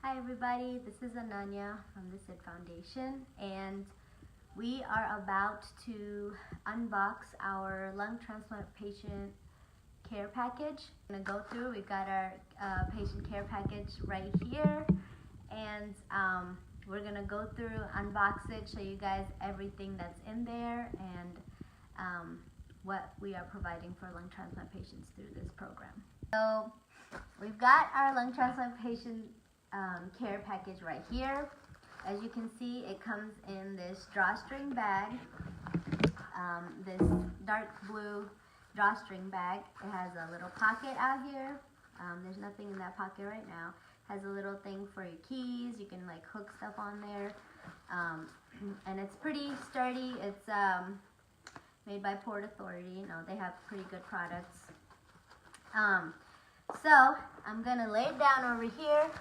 Hi everybody, this is Ananya from the SID Foundation, and we are about to unbox our lung transplant patient care package. I'm going to go through, we've got our patient care package right here, and we're going to go through, unbox it, show you guys everything that's in there, and what we are providing for lung transplant patients through this program. So we've got our lung transplant patient care package right here. As you can see, it comes in this drawstring bag, this dark blue drawstring bag. It has a little pocket out here. There's nothing in that pocket right now. It has a little thing for your keys. You can like hook stuff on there, and it's pretty sturdy. It's made by Port Authority. You know, they have pretty good products. So I'm gonna lay it down over here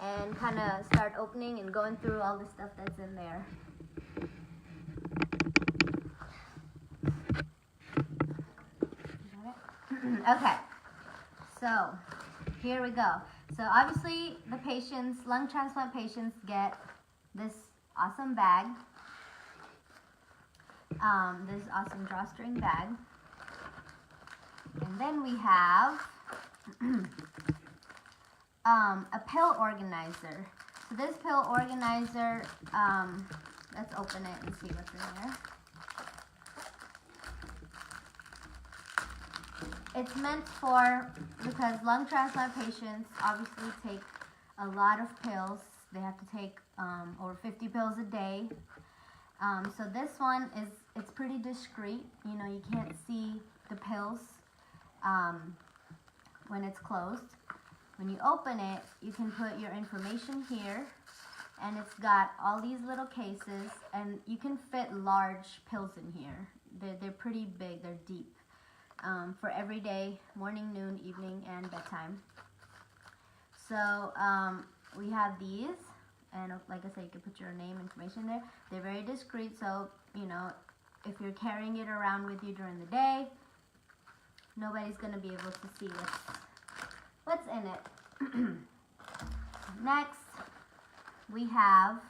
and kind of start opening and going through all the stuff that's in there. Okay, so here we go. So obviously the patients, lung transplant patients, get this awesome bag, this awesome drawstring bag, and then we have a pill organizer. So this pill organizer, let's open it and see what's in there. It's meant for, because lung transplant patients obviously take a lot of pills. They have to take over 50 pills a day. So this one it's pretty discreet. You know, you can't see the pills when it's closed. When you open it, you can put your information here, and it's got all these little cases, and you can fit large pills in here. They're pretty big, they're deep, for every day, morning, noon, evening, and bedtime. So we have these, and like I said, you can put your name, information there. They're very discreet, so you know, if you're carrying it around with you during the day, nobody's going to be able to see what's in it. Next, we have,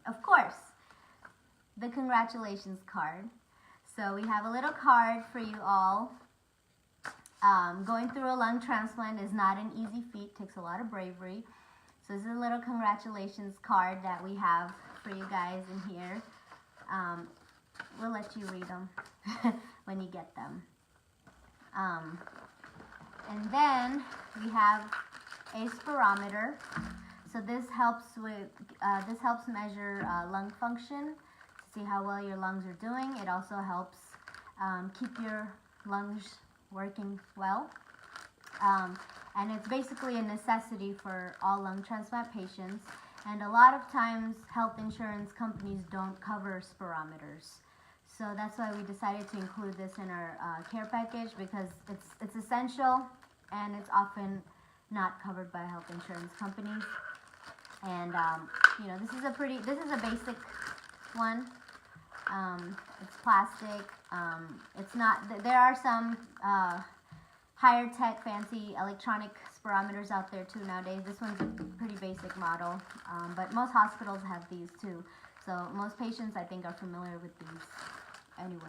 of course, the congratulations card. So we have a little card for you all. Going through a lung transplant is not an easy feat, takes a lot of bravery. So this is a little congratulations card that we have for you guys in here. We'll let you read them when you get them. And then we have a spirometer. So this helps measure lung function, to see how well your lungs are doing. It also helps keep your lungs working well. And it's basically a necessity for all lung transplant patients. And a lot of times health insurance companies don't cover spirometers. So that's why we decided to include this in our care package, because it's essential and it's often not covered by health insurance companies. And you know, this is a basic one. It's plastic. It's not. There are some higher tech, fancy electronic spirometers out there too nowadays. This one's a pretty basic model, but most hospitals have these too. So most patients, I think, are familiar with these. Anyway,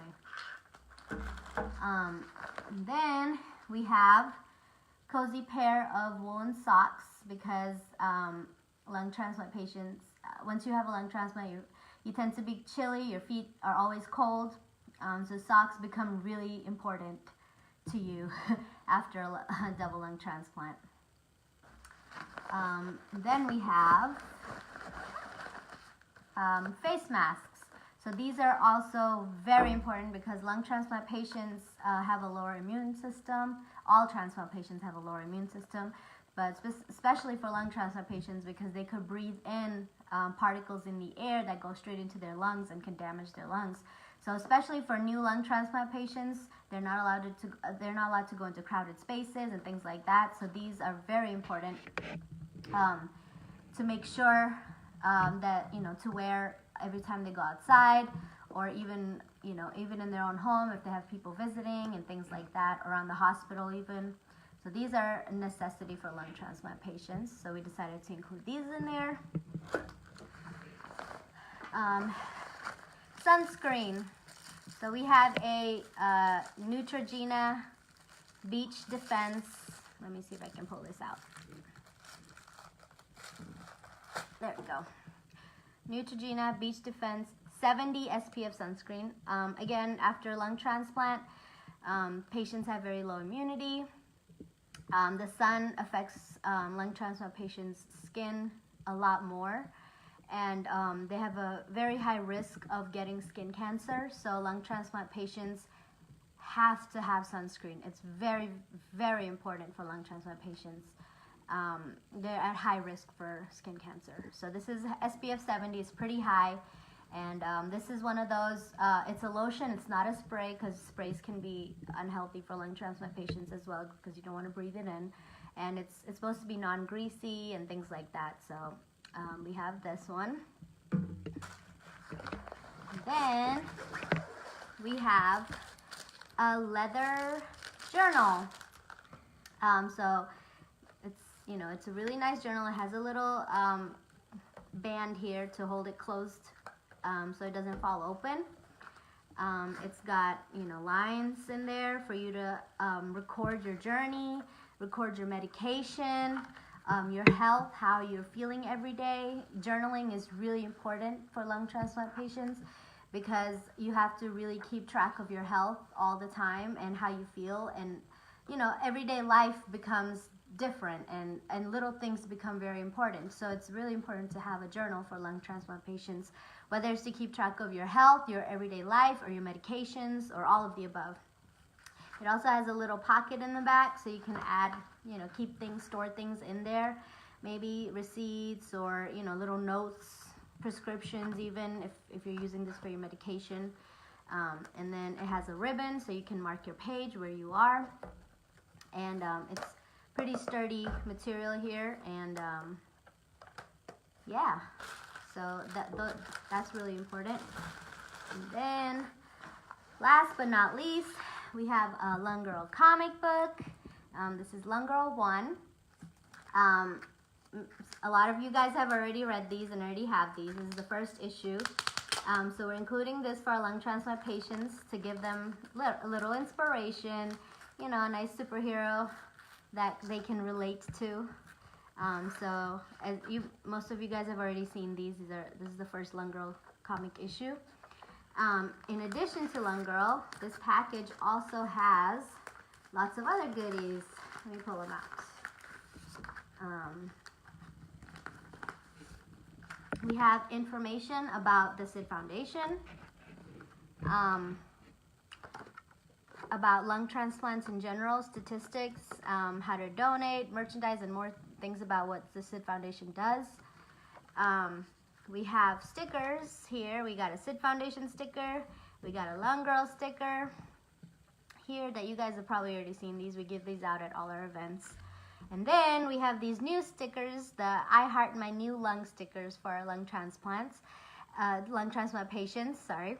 then we have cozy pair of woolen socks, because lung transplant patients, once you have a lung transplant, you tend to be chilly, your feet are always cold, so socks become really important to you after a double lung transplant. Then we have face masks. So these are also very important, because lung transplant patients have a lower immune system. All transplant patients have a lower immune system, but especially for lung transplant patients, because they could breathe in particles in the air that go straight into their lungs and can damage their lungs. So especially for new lung transplant patients, they're not allowed to go into crowded spaces and things like that. So these are very important to make sure that, you know, to wear every time they go outside, or even, you know, even in their own home if they have people visiting and things like that, around the hospital even. So these are a necessity for lung transplant patients. So we decided to include these in there. Sunscreen. So we have a Neutrogena Beach Defense. Let me see if I can pull this out. There we go. Neutrogena Beach Defense 70 SPF sunscreen. Again, after lung transplant, patients have very low immunity. The sun affects lung transplant patients' skin a lot more, and they have a very high risk of getting skin cancer. So lung transplant patients have to have sunscreen. It's very, very important for lung transplant patients. They're at high risk for skin cancer. So this is SPF 70, it's pretty high. And this is one of those, it's a lotion, it's not a spray, because sprays can be unhealthy for lung transplant patients as well, because you don't want to breathe it in. And it's supposed to be non-greasy and things like that. So we have this one. And then we have a leather journal. So it's a really nice journal. It has a little band here to hold it closed so it doesn't fall open. It's got lines in there for you to record your journey, record your medication, your health, how you're feeling every day. Journaling is really important for lung transplant patients because you have to really keep track of your health all the time and how you feel, and everyday life becomes different, and little things become very important. So it's really important to have a journal for lung transplant patients, whether it's to keep track of your health, your everyday life, or your medications, or all of the above. It also has a little pocket in the back, so you can add, keep things, store things in there, maybe receipts or little notes, prescriptions, even if you're using this for your medication. And then it has a ribbon, so you can mark your page where you are, and it's pretty sturdy material here, and yeah, so that's really important. And then last but not least, we have a Lung Girl comic book. This is Lung Girl 1. A lot of you guys have already read these and already have these. This is the first issue. So we're including this for our lung transplant patients to give them a little inspiration, a nice superhero that they can relate to. So as most of you guys have already seen these. This is the first Lung Girl comic issue. In addition to Lung Girl, this package also has lots of other goodies. Let me pull them out. We have information about the SID Foundation, about lung transplants in general, statistics, how to donate, merchandise, and more things about what the SID Foundation does. We have stickers here. We got a SID Foundation sticker. We got a Lung Girl sticker here that you guys have probably already seen these. We give these out at all our events. And then we have these new stickers, the I Heart My New Lung stickers for our lung transplant patients, sorry.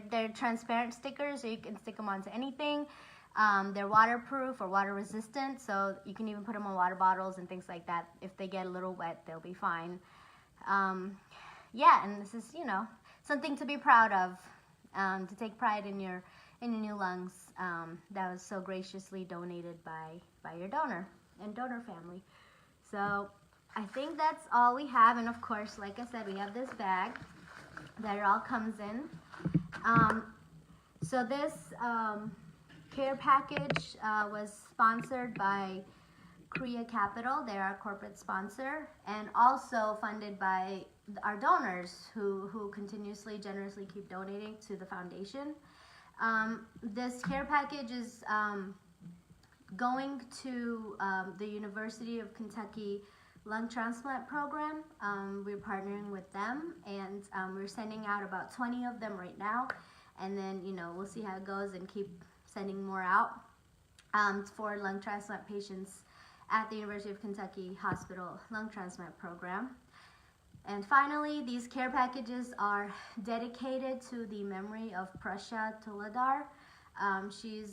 They're transparent stickers, so you can stick them onto anything. They're waterproof or water resistant, so you can even put them on water bottles and things like that. If they get a little wet, they'll be fine. Yeah, and this is, something to be proud of, to take pride in your new lungs that was so graciously donated by your donor and donor family. So I think that's all we have, and of course, like I said, we have this bag that it all comes in. So this care package was sponsored by Korea Capital. They're our corporate sponsor, and also funded by our donors who continuously, generously keep donating to the foundation. This care package is going to the University of Kentucky Lung Transplant Program. We're partnering with them, and we're sending out about 20 of them right now, and then we'll see how it goes and keep sending more out for lung transplant patients at the University of Kentucky Hospital Lung Transplant Program. And finally, these care packages are dedicated to the memory of Prussia Toledar. She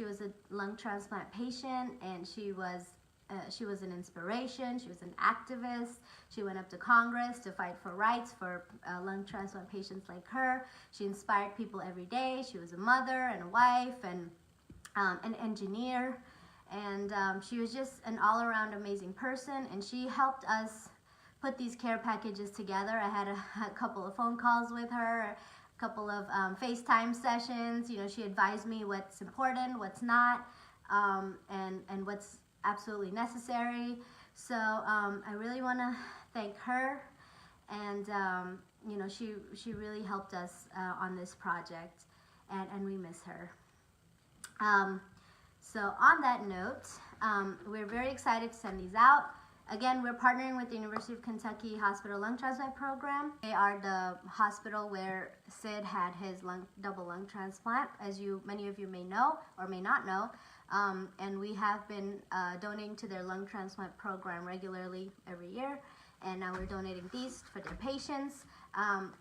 was a lung transplant patient, and she was an inspiration. She was an activist. She went up to Congress to fight for rights for lung transplant patients like her. She inspired people every day. She was a mother and a wife and an engineer. And she was just an all-around amazing person. And she helped us put these care packages together. I had a couple of phone calls with her, a couple of FaceTime sessions. You know, she advised me what's important, what's not, and what's absolutely necessary. So I really want to thank her, and you know, she really helped us on this project, and we miss her. So on that note, we're very excited to send these out. Again, we're partnering with the University of Kentucky Hospital Lung Transplant Program. They are the hospital where Sid had his double lung transplant, as many of you may know or may not know. And we have been donating to their lung transplant program regularly every year. And now we're donating these for their patients.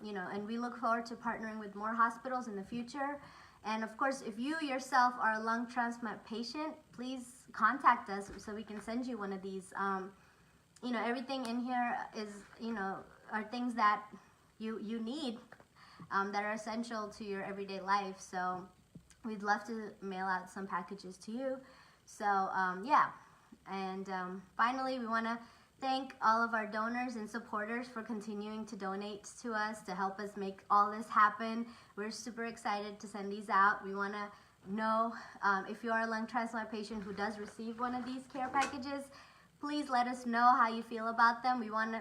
You know, and we look forward to partnering with more hospitals in the future. And of course, if you yourself are a lung transplant patient, please contact us so we can send you one of these. You know, everything in here is, you know, are things that you need that are essential to your everyday life. So we'd love to mail out some packages to you. So yeah, and finally, we want to thank all of our donors and supporters for continuing to donate to us to help us make all this happen. We're super excited to send these out. We want to know if you are a lung transplant patient who does receive one of these care packages, please let us know how you feel about them. We want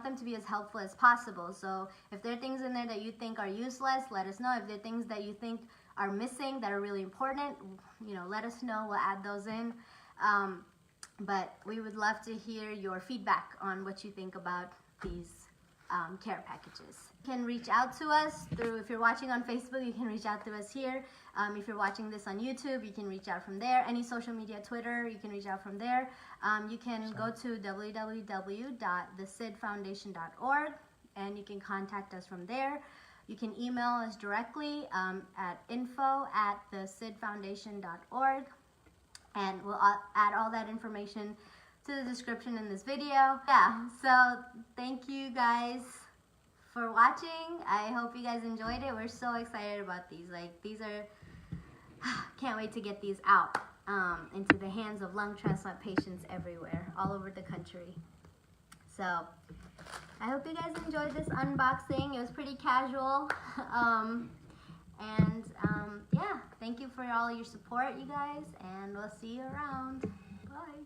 them to be as helpful as possible. So if there are things in there that you think are useless, let us know. If there are things that you think are missing that are really important, you know, let us know. We'll add those in. But we would love to hear your feedback on what you think about these care packages. You can reach out to us through, if you're watching on Facebook, you can reach out to us here. If you're watching this on YouTube, you can reach out from there. Any social media, Twitter, you can reach out from there. You can go to www.thesidfoundation.org and you can contact us from there. You can email us directly at info@thesidfoundation.org, and we'll add all that information to the description in this video. Yeah, so thank you guys for watching. I hope you guys enjoyed it. We're so excited about these. Like, these are, can't wait to get these out into the hands of lung transplant patients everywhere, all over the country. So I hope you guys enjoyed this unboxing. It was pretty casual. Yeah, thank you for all your support, you guys, and we'll see you around. Bye.